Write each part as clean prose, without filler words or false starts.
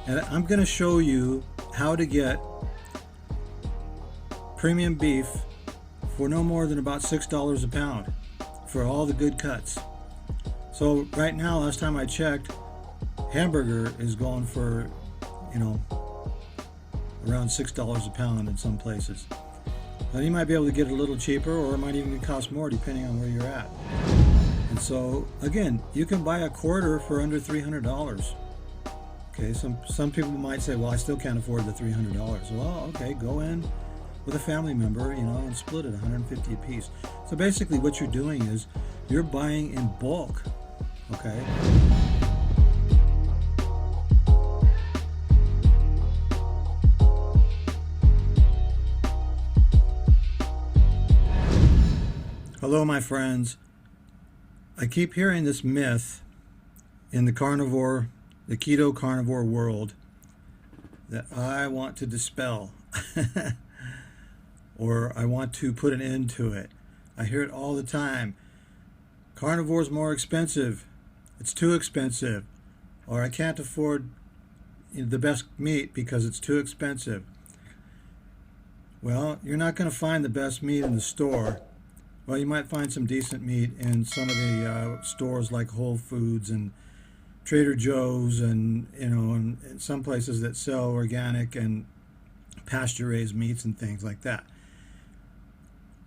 and I'm going to show you how to get premium beef for no more than about $6 a pound for all the good cuts. So right now, last time I checked, hamburger is going for, around $6 a pound in some places. Now you might be able to get it a little cheaper, or it might even cost more depending on where you're at. And so again, you can buy a quarter for under $300. Okay, some people might say, well, I still can't afford the $300. Well, okay, go in with a family member, and split it 150 a piece. So basically what you're doing is you're buying in bulk, okay? Hello, my friends. I keep hearing this myth in the keto carnivore world that I want to dispel or I want to put an end to it. I hear it all the time. Carnivore is more expensive. It's too expensive. Or I can't afford the best meat because it's too expensive. Well, you're not going to find the best meat in the store. Well, you might find some decent meat in some of the stores like Whole Foods and Trader Joe's, and in some places that sell organic and pasture-raised meats and things like that.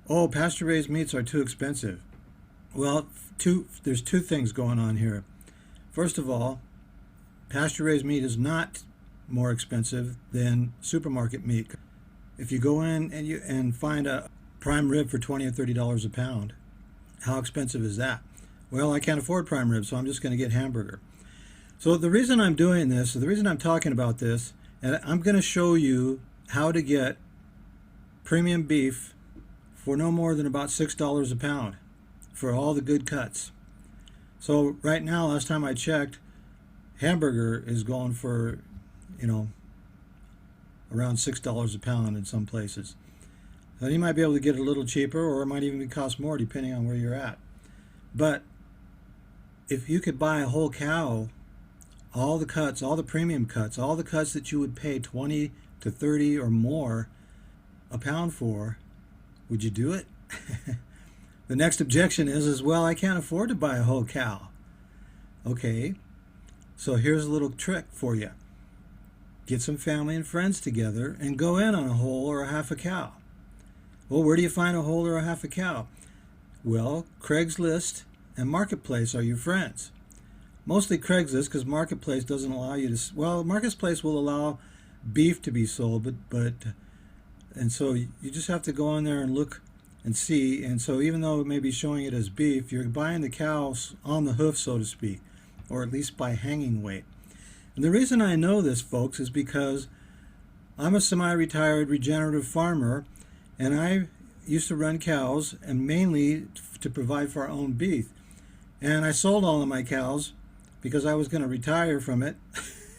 Oh, pasture-raised meats are too expensive. Well, there's two things going on here. First of all, pasture-raised meat is not more expensive than supermarket meat. If you go in and find a prime rib for $20 or $30 a pound, how expensive is that? Well, I can't afford prime rib, so I'm just going to get hamburger. So the reason I'm doing this, the reason I'm talking about this, and I'm going to show you how to get premium beef for no more than about $6 a pound for all the good cuts. So right now, last time I checked, hamburger is going for, around $6 a pound in some places. Now you might be able to get it a little cheaper, or it might even cost more depending on where you're at. But if you could buy a whole cow, all the cuts, all the premium cuts, all the cuts that you would pay 20 to 30 or more a pound for, would you do it? The next objection is, well, I can't afford to buy a whole cow. Okay, so here's a little trick for you. Get some family and friends together and go in on a whole or a half a cow. Well, where do you find a whole or a half a cow? Well, Craigslist and Marketplace are your friends. Mostly Craigslist, because Marketplace doesn't allow you to, well, Marketplace will allow beef to be sold, and so you just have to go on there and look and see. And so even though it may be showing it as beef, you're buying the cows on the hoof, so to speak, or at least by hanging weight. And the reason I know this, folks, is because I'm a semi-retired regenerative farmer, and I used to run cows, and mainly to provide for our own beef. And I sold all of my cows because I was going to retire from it.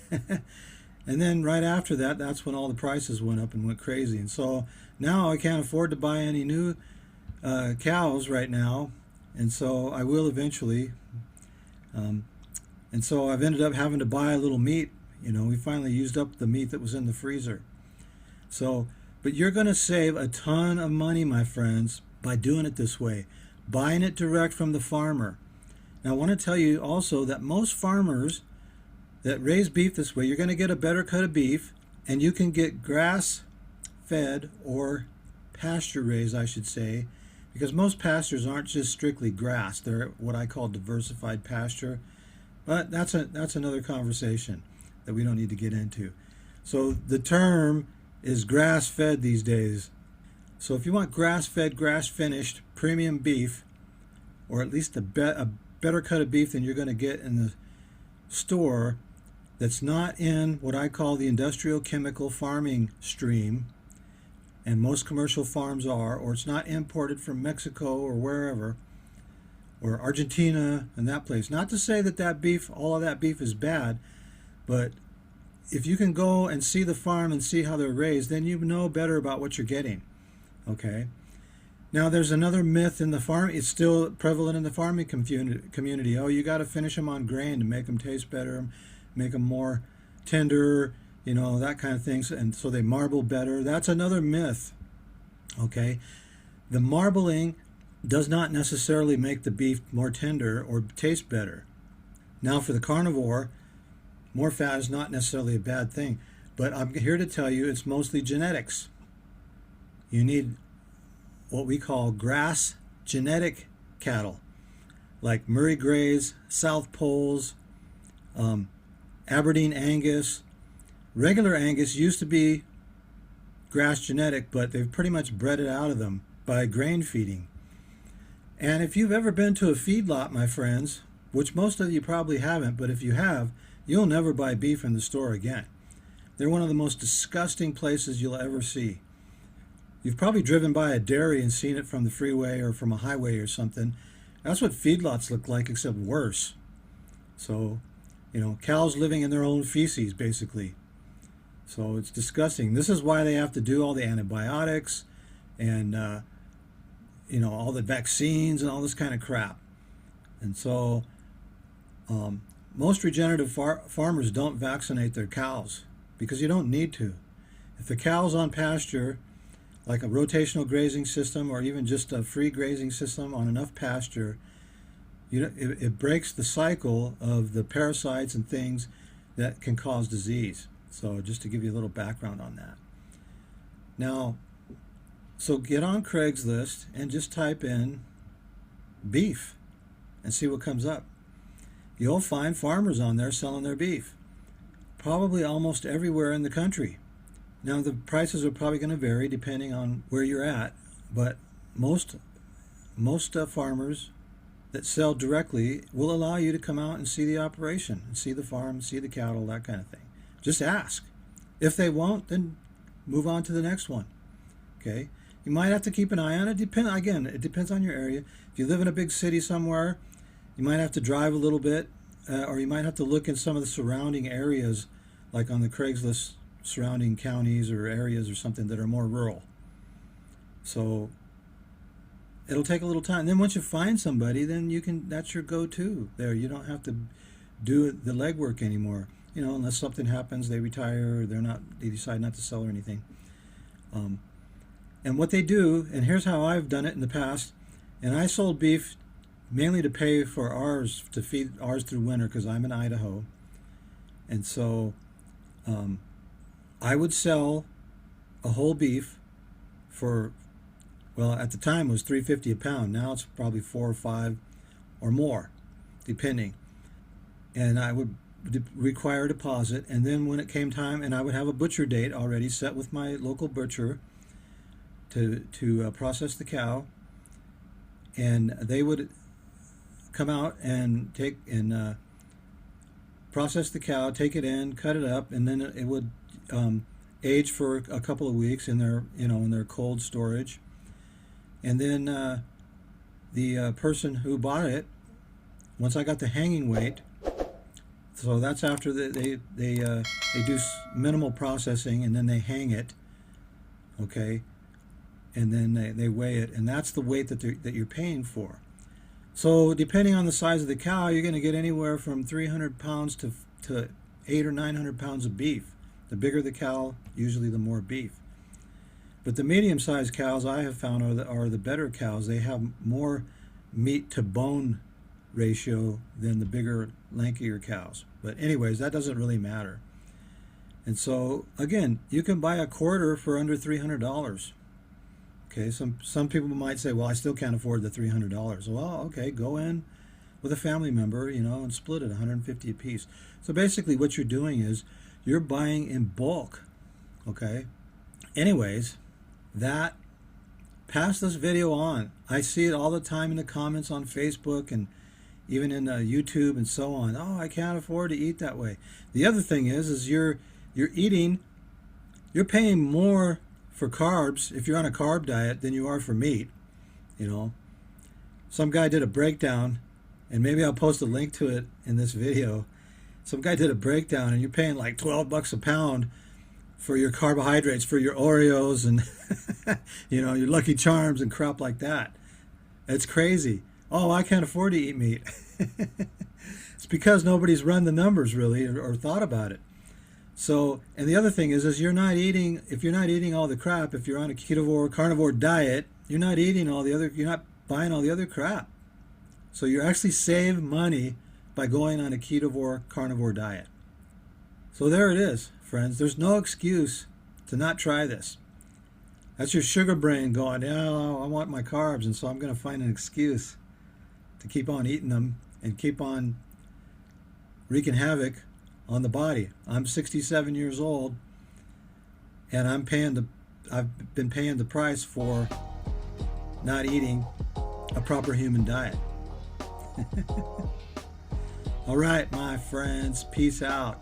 And then right after that, that's when all the prices went up and went crazy. And so now I can't afford to buy any new cows right now. And so I will eventually. And so I've ended up having to buy a little meat. We finally used up the meat that was in the freezer. So, but you're going to save a ton of money, my friends, by doing it this way, buying it direct from the farmer. Now, I want to tell you also that most farmers that raise beef this way, you're going to get a better cut of beef, and you can get grass-fed or pasture-raised, I should say, because most pastures aren't just strictly grass. They're what I call diversified pasture. But that's another conversation that we don't need to get into. So the term is grass-fed these days. So if you want grass-fed, grass-finished premium beef, or at least a better cut of beef than you're going to get in the store, that's not in what I call the industrial chemical farming stream, and most commercial farms are, or it's not imported from Mexico or wherever, or Argentina and that place. Not to say that beef, all of that beef is bad, but if you can go and see the farm and see how they're raised, then you know better about what you're getting. Okay? Now there's another myth in the farm. It's still prevalent in the farming community. Oh, you got to finish them on grain to make them taste better, make them more, tender, that kind of things, and so they marble better. That's another myth, okay? The marbling does not necessarily make the beef more tender or taste better. Now, for the carnivore, more fat is not necessarily a bad thing, but I'm here to tell you it's mostly genetics. You need what we call grass genetic cattle, like Murray Greys, South Poles, Aberdeen Angus. Regular Angus used to be grass genetic, but they've pretty much bred it out of them by grain feeding. And if you've ever been to a feedlot, my friends, which most of you probably haven't, but if you have, you'll never buy beef in the store again. They're one of the most disgusting places you'll ever see. You've probably driven by a dairy and seen it from the freeway or from a highway or something. That's what feedlots look like, except worse. So, cows living in their own feces, basically. So it's disgusting. This is why they have to do all the antibiotics and, all the vaccines and all this kind of crap. And so most regenerative farmers don't vaccinate their cows because you don't need to. If the cow's on pasture, like a rotational grazing system or even just a free grazing system on enough pasture, it breaks the cycle of the parasites and things that can cause disease. So just to give you a little background on that. Now, so get on Craigslist and just type in beef and see what comes up. You'll find farmers on there selling their beef, probably almost everywhere in the country. Now, the prices are probably going to vary depending on where you're at, but most farmers that sell directly will allow you to come out and see the operation, and see the farm, see the cattle, that kind of thing. Just ask. If they won't, then move on to the next one. Okay? You might have to keep an eye on it. Again, it depends on your area. If you live in a big city somewhere, you might have to drive a little bit, or you might have to look in some of the surrounding areas, like on the Craigslist, surrounding counties or areas or something that are more rural. So it'll take a little time. Then once you find somebody, then that's your go-to there. You don't have to do the legwork anymore. Unless something happens, they retire, or they decide not to sell or anything. And what they do, and here's how I've done it in the past, and I sold beef mainly to pay for ours, to feed ours through winter, because I'm in Idaho. And so I would sell a whole beef for, well, at the time it was $3.50 a pound. Now it's probably $4 or $5 or more, depending. And I would require a deposit, and then when it came time, and I would have a butcher date already set with my local butcher to process the cow, and they would come out and process the cow, take it in, cut it up, and then it would age for a couple of weeks in their cold storage, and then the person who bought it, once I got the hanging weight. So that's after they do minimal processing, and then they hang it, okay, and then they weigh it, and that's the weight that you're paying for. So depending on the size of the cow, you're going to get anywhere from 300 pounds to 800 or 900 pounds of beef. The bigger the cow, usually the more beef. But the medium-sized cows I have found are the better cows. They have more meat to bone ratio than the bigger, lankier cows. But anyways, that doesn't really matter. And so, again, you can buy a quarter for under $300. Okay, some people might say, well, I still can't afford the $300. Well, okay, go in with a family member, and split it, $150 a piece. So basically what you're doing is you're buying in bulk, okay? Anyways, pass this video on. I see it all the time in the comments on Facebook and even in YouTube and so on. Oh, I can't afford to eat that way. The other thing is you're paying more for carbs if you're on a carb diet than you are for meat. Some guy did a breakdown, and maybe I'll post a link to it in this video. Some guy did a breakdown, and you're paying like $12 a pound for your carbohydrates, for your Oreos and your Lucky Charms and crap like that. It's crazy. Oh, I can't afford to eat meat. It's because nobody's run the numbers really or thought about it. So, and the other thing is you're not eating, if you're not eating all the crap, if you're on a ketovore, carnivore diet, you're not eating all the other, you're not buying all the other crap. So you actually save money by going on a ketovore, carnivore diet. So there it is, friends. There's no excuse to not try this. That's your sugar brain going, yeah, I want my carbs, and so I'm going to find an excuse to keep on eating them and keep on wreaking havoc on the body. I'm 67 years old, and I've been paying the price for not eating a proper human diet. All right, my friends, peace out.